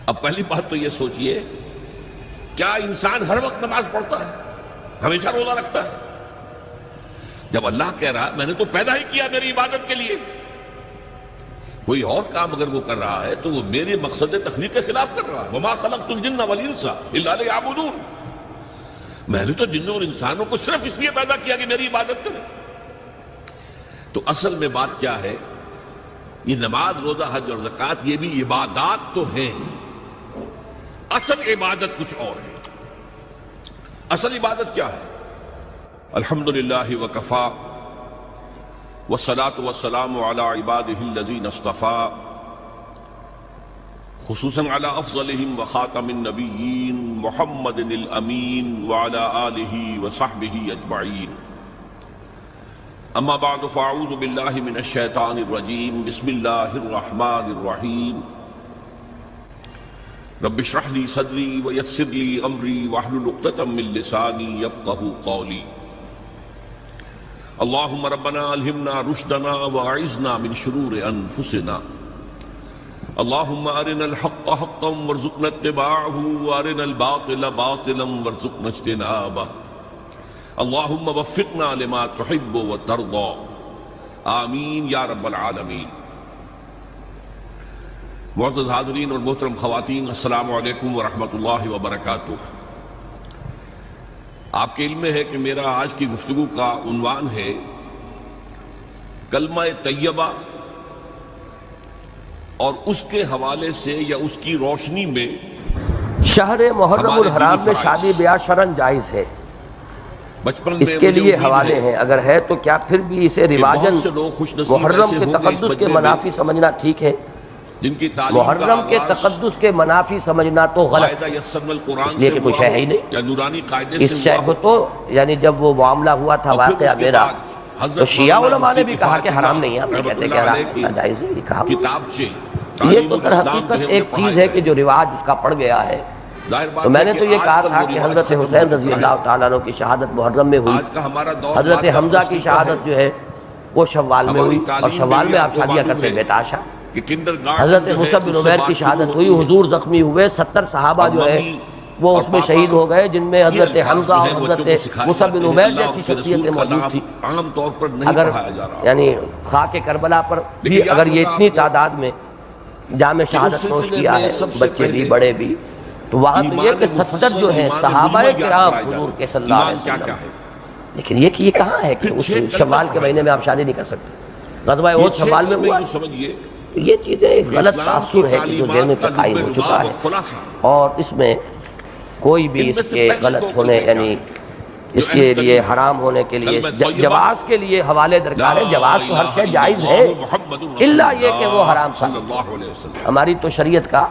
اب پہلی بات تو یہ سوچئے، کیا انسان ہر وقت نماز پڑھتا ہے؟ ہمیشہ روزہ رکھتا ہے؟ جب اللہ کہہ رہا ہے میں نے تو پیدا ہی کیا میری عبادت کے لیے، کوئی اور کام اگر وہ کر رہا ہے تو وہ میرے مقصد تخلیق کے خلاف کر رہا ہے۔ وَمَا خَلَقْتُ الْجِنَّ وَالْإِنسَ إِلَّا لِيَعْبُدُونِ، میں نے تو جنوں اور انسانوں کو صرف اس لیے پیدا کیا کہ میری عبادت کریں۔ تو اصل میں بات کیا ہے؟ یہ نماز، روزہ، حج اور زکوٰۃ یہ بھی عبادات تو ہیں، اصل عبادت کچھ اور ہے۔ اصل عبادت کیا ہے؟ الحمدللہ وکفا والصلاة والسلام علی عبادہ الذین اصطفیٰ، خصوصاً علی افضلہم وخاتم النبیین محمد الامین وعلی آلہ وصحبہ اجمعین۔ اما بعد فاعوذ باللہ من الشیطان الرجیم، بسم اللہ الرحمن الرحیم۔ رب اشرح لی صدری ویسر لی امری واحلل عقدۃ من لسانی یفقہوا قولی۔ اللہم ربنا الہمنا رشدنا واعذنا من شرور انفسنا۔ اللہم ارنا الحق حقا وارزقنا اتباعہ وارنا الباطل باطلا وارزقنا اجتنابہ۔ اللہم وفقنا لما تحب وترضى، آمین یا رب العالمین۔ معزز حاضرین اور محترم خواتین، السلام علیکم ورحمۃ اللہ وبرکاتہ۔ آپ کے علم میں ہے کہ میرا آج کی گفتگو کا عنوان ہے کلمہ طیبہ، اور اس کے حوالے سے یا اس کی روشنی میں شہر محرم الحرام میں شادی بیاہ شرعاً جائز ہے، بچپن اس کے لیے حوالے ہیں، اگر ہے تو کیا پھر بھی اسے رواجاً محرم کے تقدس کے منافی سمجھنا ٹھیک ہے؟ جن کی محرم کے تقدس کے منافی سمجھنا تو غلط ہے، اس لیے کہ کوئی شے ہی نہیں۔ اس شے کو تو یعنی جب وہ معاملہ ہوا تھا واقعہ میرا، تو شیعہ علماء نے بھی کہا کہ حرام نہیں ہے، ہم نہیں کہتے کہ حرام جائز ہے، یہ کہا۔ یہ تو در حقیقت ایک چیز ہے کہ جو رواج اس کا پڑ گیا ہے۔ تو میں نے تو یہ کہا تھا کہ حضرت حسین رضی اللہ تعالیٰ عنہ کی شہادت محرم میں ہوئی، حضرت حمزہ کی شہادت جو ہے وہ شوال میں ہوئی، اور شوال میں آپ شادیاں کرتے بے تحاشا۔ حضرت مصعب بن عمیر کی شہادت ہوئی، حضور زخمی ہوئے، 70 صحابہ جو ہے وہ اس میں شہید ہو گئے، جن میں حضرت حمزہ اور حضرت مصعب بن عمیر جیسی شخصیتیں موجود تھی۔ اگر یعنی خاک کربلا پر بھی اگر یہ اتنی تعداد میں جام شہادت نوش کیا ہے، بچے بھی بڑے بھی، تو وہاں تو یہ کہ 70 جو ہیں صحابہ کرام حضور کے صلی اللہ علیہ وسلم، لیکن یہ کہ یہ کہاں ہے کہ شوال کے مہینے میں آپ شادی نہیں کر سکتے؟ غزوہ احد شوال میں ہوا، یہ چیزیں ایک غلط تاثر ہے کہ جو ذہن میں قائم ہو چکا ہے، اور اس میں کوئی بھی اس کے غلط ہونے یعنی اس کے لیے حرام ہونے کے لیے جواز کے لیے حوالے درکار ہے۔ جواز تو ہر شے جائز ہے، الا یہ کہ وہ حرام ثابت۔ ہماری تو شریعت کا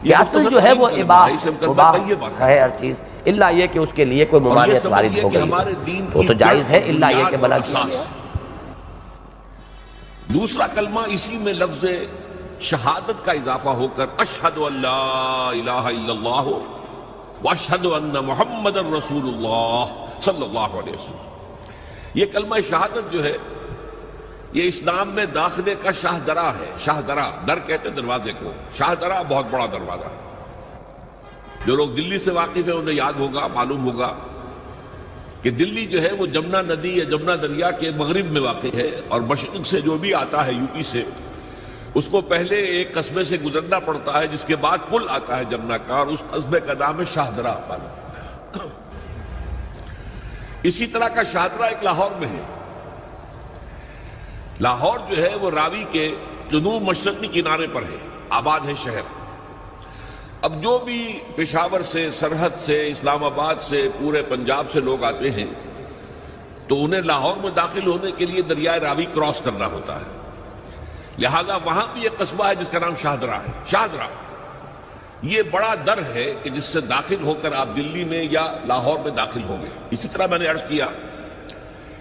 کہ اصل جو ہے وہ مباح ہے ہر چیز، الا یہ کہ اس کے لیے کوئی ممانعت وارد ہو گئی تو جائز ہے، الا یہ کہ منع کیا گیا۔ دوسرا کلمہ اسی میں لفظ شہادت کا اضافہ ہو کر اشہد ان لا الہ الا اللہ واشہد ان محمد رسول اللہ صلی اللہ علیہ وسلم۔ یہ کلمہ شہادت جو ہے یہ اسلام میں داخلے کا شاہ درا ہے۔ شاہ درا، در کہتے ہیں دروازے کو، شاہ درا بہت بڑا دروازہ ہے۔ جو لوگ دلی سے واقف ہیں انہیں یاد ہوگا، معلوم ہوگا کہ دلی جو ہے وہ جمنا ندی یا جمنا دریا کے مغرب میں واقع ہے، اور مشرق سے جو بھی آتا ہے یو پی سے، اس کو پہلے ایک قصبے سے گزرنا پڑتا ہے، جس کے بعد پل آتا ہے جمنا کا، اور اس قصبے کا نام ہے شاہدرہ۔ اسی طرح کا شاہدرہ ایک لاہور میں ہے۔ لاہور جو ہے وہ راوی کے جنوب مشرقی کنارے پر ہے، آباد ہے شہر۔ اب جو بھی پشاور سے، سرحد سے، اسلام آباد سے، پورے پنجاب سے لوگ آتے ہیں تو انہیں لاہور میں داخل ہونے کے لیے دریائے راوی کراس کرنا ہوتا ہے، لہذا وہاں بھی ایک قصبہ ہے جس کا نام شاہدرہ ہے۔ شاہدرہ یہ بڑا در ہے کہ جس سے داخل ہو کر آپ دلی میں یا لاہور میں داخل ہوں گے۔ اسی طرح میں نے عرض کیا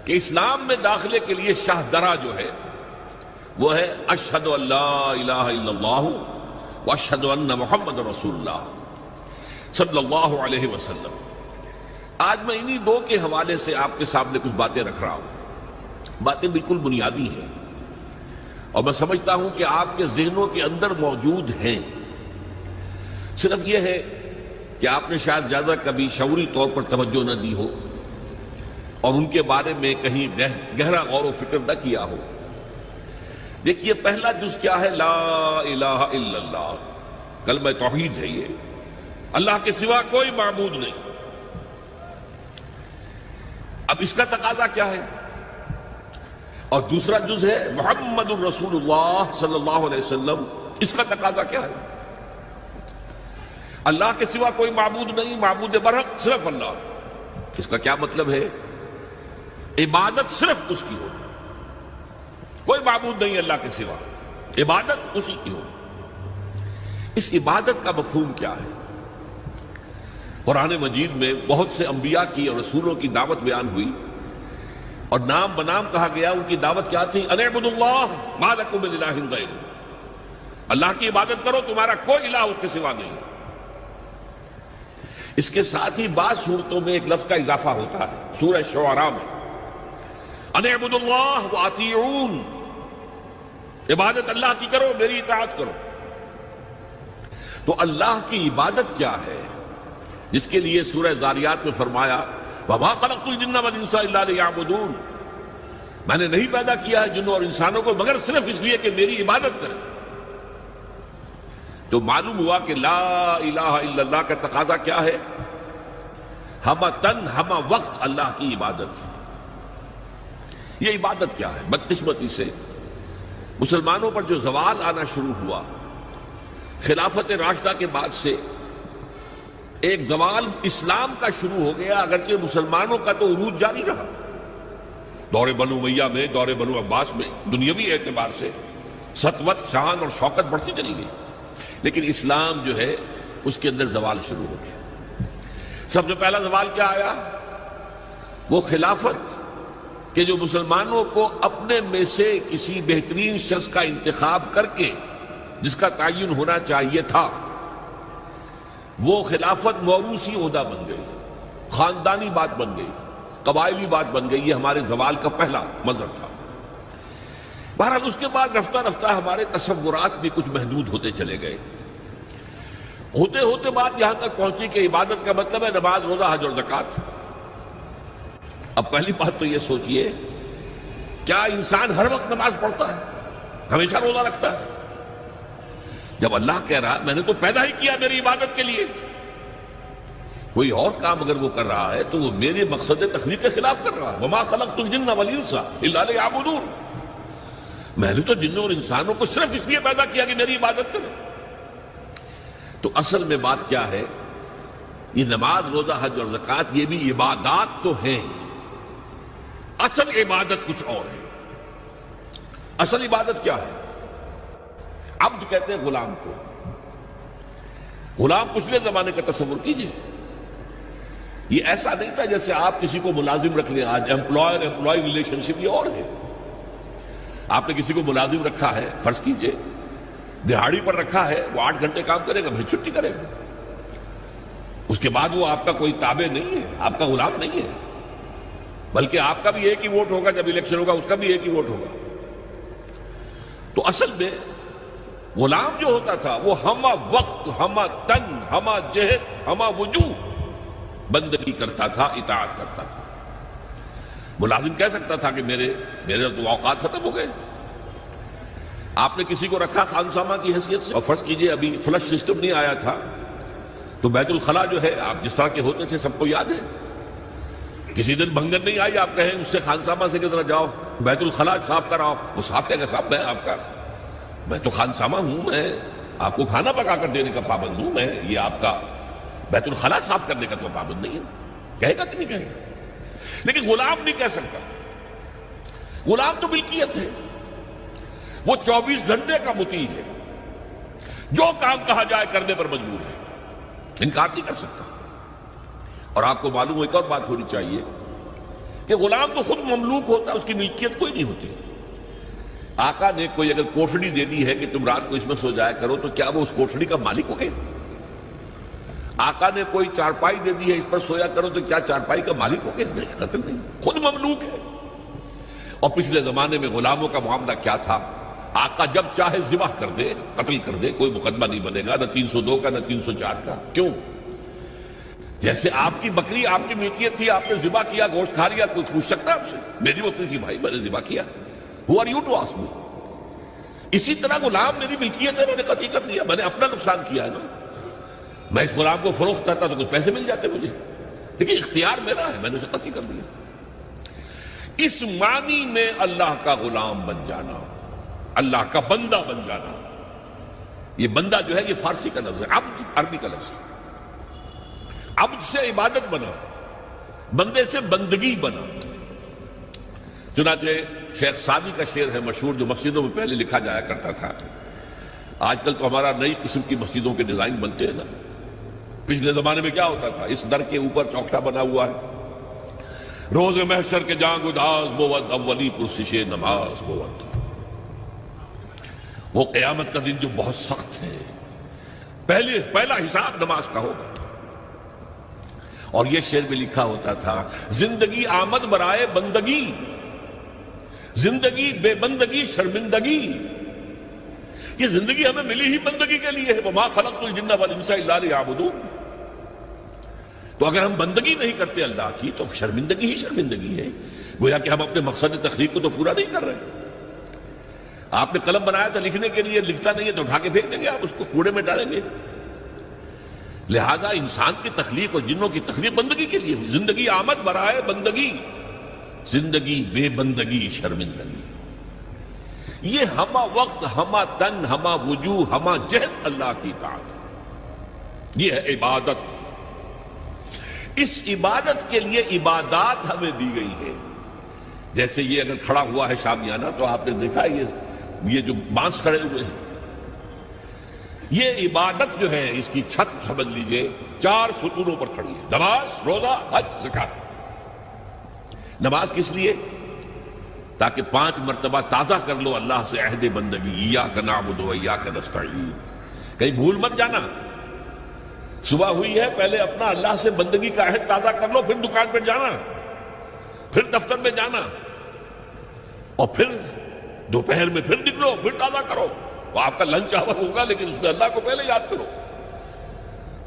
کہ اسلام میں داخلے کے لیے شاہدرہ جو ہے وہ ہے اشہد ان لا الہ الا اللہ واشہد ان محمد رسول اللہ صلی اللہ علیہ وسلم۔ آج میں انہی دو کے حوالے سے آپ کے سامنے کچھ باتیں رکھ رہا ہوں۔ باتیں بالکل بنیادی ہیں، اور میں سمجھتا ہوں کہ آپ کے ذہنوں کے اندر موجود ہیں، صرف یہ ہے کہ آپ نے شاید زیادہ کبھی شعوری طور پر توجہ نہ دی ہو اور ان کے بارے میں کہیں گہرا غور و فکر نہ کیا ہو. دیکھیے پہلا جز کیا ہے؟ لا الہ الا اللہ، کلمہ توحید ہے. یہ اللہ کے سوا کوئی معبود نہیں. اب اس کا تقاضا کیا ہے؟ اور دوسرا جز ہے محمد الرسول اللہ صلی اللہ علیہ وسلم. اس کا تقاضا کیا ہے؟ اللہ کے سوا کوئی معبود نہیں، معبود برحق صرف اللہ ہے. اس کا کیا مطلب ہے؟ عبادت صرف اس کی ہوگی، کوئی معبود نہیں اللہ کے سوا، عبادت اسی کی ہوگی. اس عبادت کا مفہوم کیا ہے؟ قرآن مجید میں بہت سے انبیاء کی اور رسولوں کی دعوت بیان ہوئی اور نام بنام کہا گیا. ان کی دعوت کیا تھی؟ ان اعبدوا اللہ ما لکم من الہ غیرہ، اللہ کی عبادت کرو، تمہارا کوئی الہ اس کے سوا نہیں. اس کے ساتھ ہی بعض صورتوں میں ایک لفظ کا اضافہ ہوتا ہے. سورہ شعراء میں ان اعبدوا اللہ واطیعون، عبادت اللہ کی کرو، میری اطاعت کرو. تو اللہ کی عبادت کیا ہے جس کے لیے سورہ زاریات میں فرمایا وَمَا خَلَقْتُ الْجِنَّ وَالْإِنسَ إِلَّا لِيَعْبُدُونَ، میں نے نہیں پیدا کیا ہے جنوں اور انسانوں کو مگر صرف اس لیے کہ میری عبادت کریں. تو معلوم ہوا کہ لا الہ الا اللہ کا تقاضا کیا ہے؟ ہمہ تن ہمہ وقت اللہ کی عبادت. یہ عبادت کیا ہے؟ بدقسمتی سے مسلمانوں پر جو زوال آنا شروع ہوا خلافت راشدہ کے بعد سے، ایک زوال اسلام کا شروع ہو گیا، اگرچہ مسلمانوں کا تو عروج جاری رہا. دور بنو امیہ میں، دور بنو عباس میں دنیاوی اعتبار سے سطوت، شان اور شوکت بڑھتی چلی گئی، لیکن اسلام جو ہے اس کے اندر زوال شروع ہو گیا. سب سے پہلا زوال کیا آیا؟ وہ خلافت کہ جو مسلمانوں کو اپنے میں سے کسی بہترین شخص کا انتخاب کر کے جس کا تعین ہونا چاہیے تھا، وہ خلافت موروثی عہدہ بن گئی، خاندانی بات بن گئی، قبائلی بات بن گئی. یہ ہمارے زوال کا پہلا مظہر تھا. بہرحال اس کے بعد رفتہ رفتہ ہمارے تصورات بھی کچھ محدود ہوتے چلے گئے. ہوتے ہوتے بات یہاں تک پہنچی کہ عبادت کا مطلب ہے نماز، روزہ، حج اور زکوٰۃ. اب پہلی بات تو یہ سوچئے، کیا انسان ہر وقت نماز پڑھتا ہے، ہمیشہ روزہ رکھتا ہے؟ جب اللہ کہہ رہا میں نے تو پیدا ہی کیا میری عبادت کے لیے، کوئی اور کام اگر وہ کر رہا ہے تو وہ میرے مقصد تخلیق کے خلاف کر رہا ہے. وَمَا خَلَقْتُ الْجِنَّ وَالْإِنسَ إِلَّا لِيَعْبُدُونَ، میں نے تو جنوں اور انسانوں کو صرف اس لیے پیدا کیا کہ میری عبادت کریں. تو اصل میں بات کیا ہے؟ یہ نماز، روزہ، حج اور زکوٰۃ یہ بھی عبادات تو ہیں، اصل عبادت کچھ اور ہے. اصل عبادت کیا ہے؟ عبد کہتے ہیں غلام کو. غلام پچھلے زمانے کا تصور کیجئے، یہ ایسا نہیں تھا جیسے آپ کسی کو ملازم رکھ لیں. آج امپلائر امپلائی ریلیشن شپ یہ اور ہے. آپ نے کسی کو ملازم رکھا ہے، فرض کیجئے دہاڑی پر رکھا ہے، وہ 8 گھنٹے کام کرے گا پھر چھٹی کرے گا. اس کے بعد وہ آپ کا کوئی تابع نہیں ہے، آپ کا غلام نہیں ہے، بلکہ آپ کا بھی ایک ہی ووٹ ہوگا. جب الیکشن ہوگا اس کا بھی ایک ہی ووٹ ہوگا. تو اصل میں غلام جو ہوتا تھا وہ ہمہ وقت، ہمہ تن، ہمہ جہد، ہمہ وجوہ بندگی کرتا تھا، اطاعت کرتا تھا. ملازم کہہ سکتا تھا کہ میرے تو اوقات ختم ہو گئے. آپ نے کسی کو رکھا خانسامہ کی حیثیت سے، اور فرض کیجئے ابھی فلش سسٹم نہیں آیا تھا تو بیت الخلاء جو ہے آپ جس طرح کے ہوتے تھے سب کو یاد ہے. کسی دن بھنگن نہیں آئی، آپ کہیں اس سے خانسامہ سے کس طرح جاؤ بیت الخلاء صاف کراؤ، وہ صاف کہے گا صاحب میں آپ کا، میں تو خانسامہ ہوں، میں آپ کو کھانا پکا کر دینے کا پابند ہوں، میں یہ آپ کا بیت الخلاء صاف کرنے کا تو پابند نہیں ہے. کہے گا کہ نہیں کہے گا؟ لیکن غلام نہیں کہہ سکتا. غلام تو ملکیت ہے، وہ 24 گھنٹے کا مطیع ہے، جو کام کہا جائے کرنے پر مجبور ہے، انکار نہیں کر سکتا. اور آپ کو معلوم ہو ایک اور بات ہونی چاہیے کہ غلام تو خود مملوک ہوتا ہے، اس کی ملکیت کوئی نہیں ہوتی. آقا نے کوئی اگر کوٹھڑی دے دی ہے کہ تم رات کو اس میں سو جایا کرو تو کیا وہ اس کوٹھڑی کا مالک ہو گئے؟ آقا نے کوئی چارپائی دے دی ہے اس پر سویا کرو تو کیا چارپائی کا مالک ہو گئے؟ نہیں، قطعاً نہیں، خود مملوک ہے. اور پچھلے زمانے میں غلاموں کا معاملہ کیا تھا؟ آقا جب چاہے ذبح کر دے، قتل کر دے، کوئی مقدمہ نہیں بنے گا، نہ 302 کا نہ 304 کا۔ کیوں؟ جیسے آپ کی بکری آپ کی ملکیت تھی، آپ نے ذبح کیا، گوشت کھا لیا، کوئی پوچھ سکتا ہے آپ سے؟ میری بکری تھی بھائی، میں نے ذبح کیا، Who are you to ask me؟ اسی طرح غلام میری ملکیت ہے، میں نے قتل کر دیا، میں نے اپنا نقصان کیا ہے نا۔ میں اس غلام کو فروخت کرتا تو کچھ پیسے مل جاتے مجھے، لیکن اختیار میرا ہے، میں نے اسے قتل کر دیا۔ اس معنی میں اللہ کا غلام بن جانا، اللہ کا بندہ بن جانا۔ یہ بندہ جو ہے یہ فارسی کا لفظ ہے، عبد عربی کا لفظ ہے۔ عبد سے عبادت بنا، بندے سے بندگی بنا۔ چنانچہ شیخ سعدی کا شعر ہے مشہور، جو مسجدوں میں پہلے لکھا جایا کرتا تھا۔ آج کل تو ہمارا نئی قسم کی مسجدوں کے ڈیزائن بنتے ہیں نا، پچھلے زمانے میں کیا ہوتا تھا؟ اس در کے اوپر چوکٹا بنا ہوا ہے، روز محشر کے جان گداز بود اولی پرسش نماز بود۔ وہ قیامت کا دن جو بہت سخت ہے، پہلا حساب نماز کا ہوگا۔ اور یہ شعر میں لکھا ہوتا تھا، زندگی آمد برائے بندگی، زندگی بے بندگی شرمندگی۔ یہ زندگی ہمیں ملی ہی بندگی کے لیے ہے، وما خلقت الجن والانس الا لیعبدون۔ تو اگر ہم بندگی نہیں کرتے اللہ کی تو شرمندگی ہی شرمندگی ہے، گویا کہ ہم اپنے مقصد تخلیق کو تو پورا نہیں کر رہے۔ آپ نے قلم بنایا تھا لکھنے کے لیے، لکھتا نہیں ہے تو اٹھا کے پھینک دیں گے، آپ اس کو کوڑے میں ڈالیں گے۔ لہذا انسان کی تخلیق اور جنوں کی تخلیق بندگی کے لیے ہوئی۔ زندگی آمد برائے بندگی، زندگی بے بندگی شرمندگی۔ یہ ہما وقت، ہما تن، ہما وجوہ، ہما جہد اللہ کی اطاعت، یہ ہے عبادت۔ اس عبادت کے لیے عبادات ہمیں دی گئی ہے۔ جیسے یہ اگر کھڑا ہوا ہے شامیانہ تو آپ نے دیکھا یہ جو بانس کھڑے ہوئے ہیں، یہ عبادت جو ہے اس کی چھت سمجھ لیجئے 4 ستونوں پر کھڑی ہے، نماز، روزہ، حج، زکات۔ نماز کس لیے؟ تاکہ 5 مرتبہ تازہ کر لو اللہ سے عہد بندگی، ایاک نعبد و ایاک نستعین۔ کہیں بھول مت جانا، صبح ہوئی ہے پہلے اپنا اللہ سے بندگی کا عہد تازہ کر لو، پھر دکان پہ جانا، پھر دفتر میں جانا، اور پھر دوپہر میں پھر نکلو، پھر تازہ کرو۔ وہ آپ کا لنچ آور ہوگا لیکن اس میں اللہ کو پہلے یاد کرو۔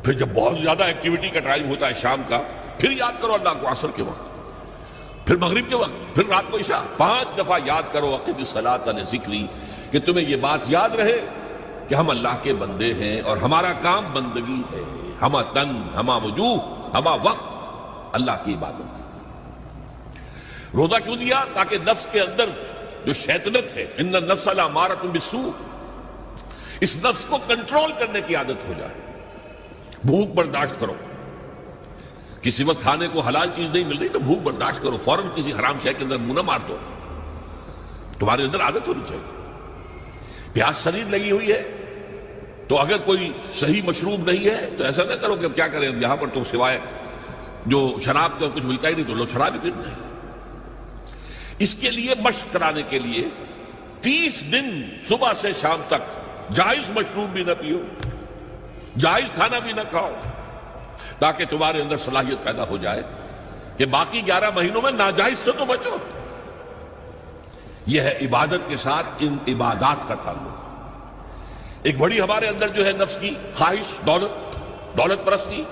پھر جب بہت زیادہ ایکٹیویٹی کا ٹائم ہوتا ہے شام کا، پھر یاد کرو اللہ کو عصر کے وقت، پھر مغرب کے وقت، پھر رات کو عشاء۔ 5 دفعہ یاد کرو اقم الصلاۃ عن ذکری، کہ تمہیں یہ بات یاد رہے کہ ہم اللہ کے بندے ہیں اور ہمارا کام بندگی ہے، ہما تن، ہما وجوہ، ہما وقت اللہ کی عبادت۔ روزہ کیوں دیا؟ تاکہ نفس کے اندر جو شیطنت ہے، ان النفس لامارۃ بالسوء، اس نفس کو کنٹرول کرنے کی عادت ہو جائے۔ بھوک برداشت کرو، کسی وقت کھانے کو حلال چیز نہیں مل رہی تو بھوک برداشت کرو، فوراً کسی حرام شے کے اندر منہ نہ مار دو، تمہارے اندر عادت ہونی چاہیے۔ پیاس شدید لگی ہوئی ہے تو اگر کوئی صحیح مشروب نہیں ہے تو ایسا نہ کرو کہ اب کیا کریں، یہاں پر تو سوائے جو شراب کا کچھ ملتا ہی نہیں تو لوگ شراب ہی پیتے ہیں۔ اس کے لیے مشق کرانے کے لیے 30 دن صبح سے شام تک جائز مشروب بھی نہ پیو، جائز کھانا بھی نہ کھاؤ، تاکہ تمہارے اندر صلاحیت پیدا ہو جائے کہ باقی 11 مہینوں میں ناجائز سے تو بچو۔ یہ ہے عبادت کے ساتھ ان عبادات کا تعلق۔ ایک بڑی ہمارے اندر جو ہے نفس کی خواہش، دولت پرستی،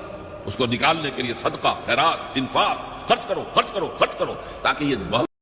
اس کو نکالنے کے لیے صدقہ، خیرات، انفاق، خرچ کرو، تاکہ یہ